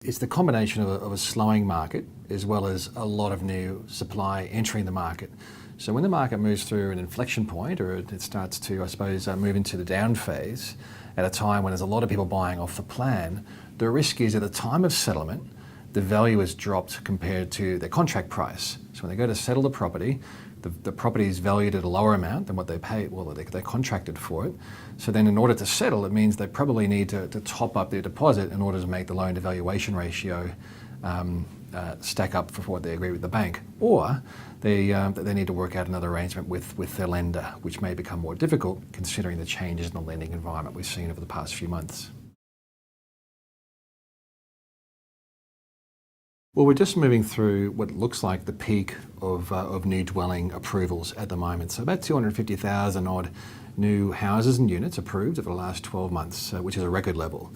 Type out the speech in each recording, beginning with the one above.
it's the combination of a slowing market as well as a lot of new supply entering the market. So when the market moves through an inflection point, or it starts to, I suppose, move into the down phase at a time when there's a lot of people buying off the plan, the risk is at the time of settlement, the value is dropped compared to their contract price. So when they go to settle the property, the property is valued at a lower amount than what they paid, well, they contracted for it. So then in order to settle, it means they probably need to top up their deposit in order to make the loan to valuation ratio stack up for what they agree with the bank. Or they need to work out another arrangement with their lender, which may become more difficult considering the changes in the lending environment we've seen over the past few months. Well, we're just moving through what looks like the peak of new dwelling approvals at the moment. So about 250,000 odd new houses and units approved over the last 12 months, which is a record level.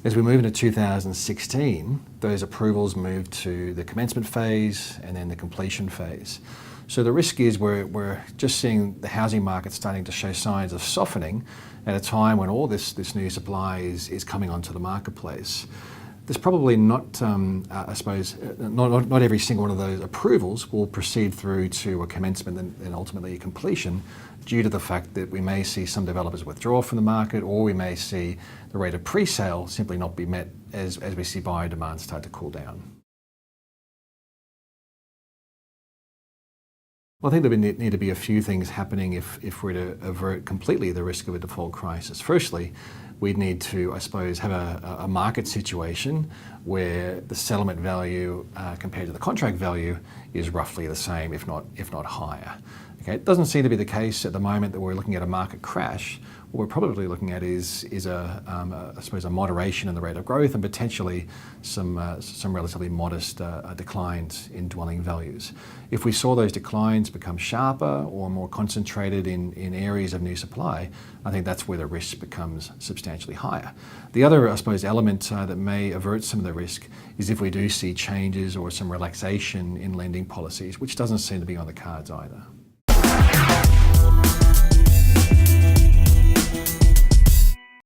As we move into 2016, those approvals move to the commencement phase and then the completion phase. So the risk is we're just seeing the housing market starting to show signs of softening at a time when all this new supply is coming onto the marketplace. There's probably not, I suppose, not every single one of those approvals will proceed through to a commencement and ultimately a completion, due to the fact that we may see some developers withdraw from the market, or we may see the rate of pre-sale simply not be met as we see buyer demand start to cool down. Well, I think there need to be a few things happening if we're to avert completely the risk of a default crisis. Firstly, we'd need to, I suppose, have a market situation where the settlement value compared to the contract value is roughly the same, if not higher. Okay, it doesn't seem to be the case at the moment that we're looking at a market crash. What we're probably looking at is I suppose, a moderation in the rate of growth and potentially some relatively modest declines in dwelling values. If we saw those declines become sharper or more concentrated in areas of new supply, I think that's where the risk becomes substantially higher. The other, I suppose, element that may avert some of the risk is if we do see changes or some relaxation in lending policies, which doesn't seem to be on the cards either.